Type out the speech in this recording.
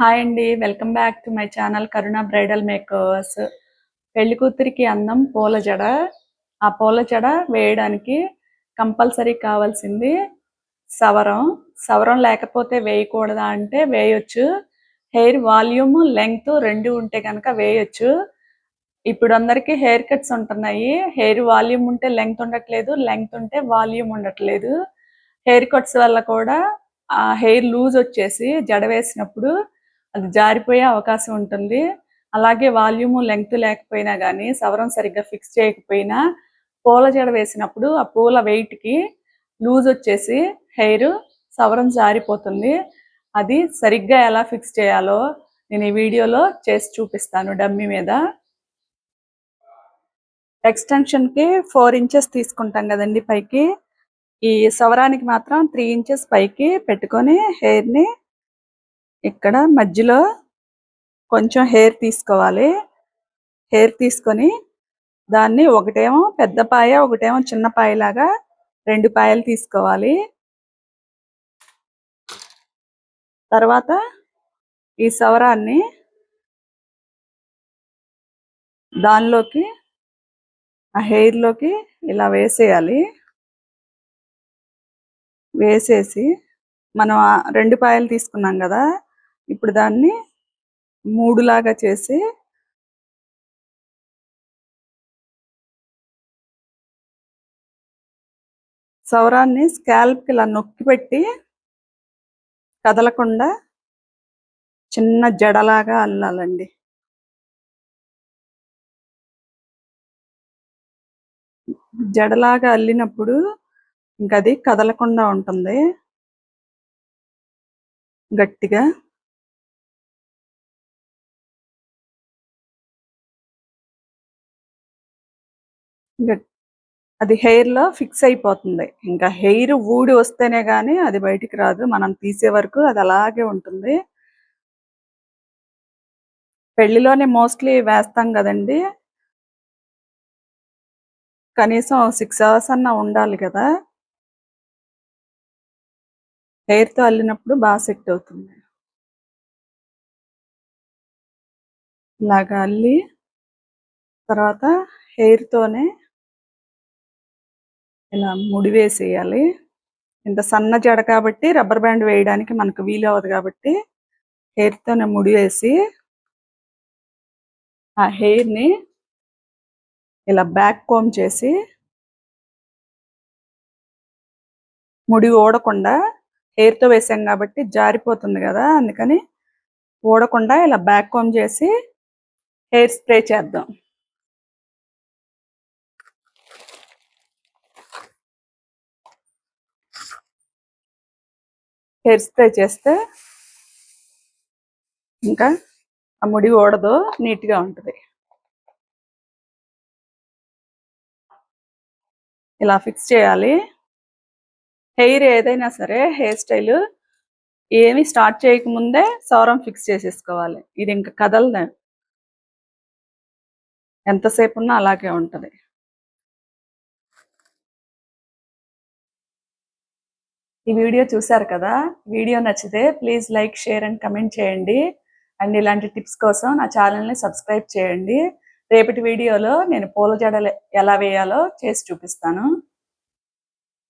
Hi అండి, welcome back to my channel Karuna bridal makers. పెళ్లి కూతురికి అందం పూల జడ. ఆ పూల జడ వేయడానికి కంపల్సరీ కావాల్సింది సవరం. సవరం లేకపోతే వేయకూడదా అంటే వేయొచ్చు. హెయిర్ వాల్యూమ్ లెంగ్త్ రెండు ఉంటే కనుక వేయొచ్చు. ఇప్పుడు అందరికీ హెయిర్ కట్స్ ఉంటున్నాయి. హెయిర్ వాల్యూమ్ ఉంటే లెంగ్త్ ఉండట్లేదు, లెంగ్త్ ఉంటే వాల్యూమ్ ఉండట్లేదు. హెయిర్ కట్స్ వల్ల కూడా ఆ హెయిర్ లూజ్ వచ్చేసి జడ వేసినప్పుడు అది జారిపోయే అవకాశం ఉంటుంది. అలాగే వాల్యూము లెంగ్త్ లేకపోయినా కానీ సవరం సరిగ్గా ఫిక్స్ చేయకపోయినా పూల జడ వేసినప్పుడు ఆ పూల వెయిట్కి లూజ్ వచ్చేసి హెయిర్ సవరం జారిపోతుంది. అది సరిగ్గా ఎలా ఫిక్స్ చేయాలో నేను ఈ వీడియోలో చేసి చూపిస్తాను. డమ్మీ మీద ఎక్స్టెన్షన్కి 4 ఇంచెస్ తీసుకుంటాం కదండి పైకి. ఈ సవరానికి మాత్రం 3 ఇంచెస్ పైకి పెట్టుకొని హెయిర్ని ఇక్కడ మధ్యలో కొంచెం హెయిర్ తీసుకోవాలి. హెయిర్ తీసుకొని దాన్ని ఒకటేమో పెద్ద పాయ, ఒకటేమో చిన్న పాయలాగా 2 పాయలు తీసుకోవాలి. తర్వాత ఈ సవరాన్ని దానిలోకి ఆ హెయిర్లోకి ఇలా వేసేయాలి. వేసేసి మనం 2 పాయలు తీసుకున్నాం కదా, ఇప్పుడు దాన్ని 3 లాగా చేసి సవరాన్ని స్కాల్ప్కి ఇలా నొక్కి పెట్టి కదలకుండా చిన్న జడలాగా అల్లాలండి. జడలాగా అల్లినప్పుడు ఇంకా అది కదలకుండా ఉంటుంది గట్టిగా. అది హెయిర్లో ఫిక్స్ అయిపోతుంది. ఇంకా హెయిర్ ఊడి వస్తేనే కానీ అది బయటికి రాదు. మనం తీసే వరకు అది అలాగే ఉంటుంది. పెళ్లిలోనే మోస్ట్లీ వేస్తాం కదండి, కనీసం 6 అవర్స్ అన్నా ఉండాలి కదా. హెయిర్తో అల్లినప్పుడు బాగా సెట్ అవుతుంది. ఇలాగా అల్లి తర్వాత హెయిర్తోనే ఇలా ముడి వేసేయాలి. ఇంత సన్న జడ కాబట్టి రబ్బర్ బ్యాండ్ వేయడానికి మనకు వీలు అవ్వదు కాబట్టి హెయిర్తోనే ముడి వేసి ఆ హెయిర్ని ఇలా బ్యాక్ కోమ్ చేసి ముడి ఊడకుండా, హెయిర్తో వేసాం కాబట్టి జారిపోతుంది కదా, అందుకని ఊడకుండా ఇలా బ్యాక్ కోమ్ చేసి హెయిర్ స్ప్రే చేద్దాం. హెయిర్ స్ప్రే చేస్తే ఇంకా ఆ ముడి ఊడదు, నీట్గా ఉంటుంది. ఇలా ఫిక్స్ చేయాలి. హెయిర్ ఏదైనా సరే హెయిర్ స్టైల్ ఏమి స్టార్ట్ చేయకముందే సవరం ఫిక్స్ చేసేసుకోవాలి. ఇది ఇంకా కదలదు, ఎంతసేపు ఉన్నా అలాగే ఉంటుంది. ఈ వీడియో చూసారు కదా, వీడియో నచ్చితే please like, share and comment చేయండి. అండ్ ఇలాంటి టిప్స్ కోసం నా ఛానల్ని సబ్స్క్రైబ్ చేయండి. రేపటి వీడియోలో నేను పూల జడలు ఎలా వేయాలో చేసి చూపిస్తాను.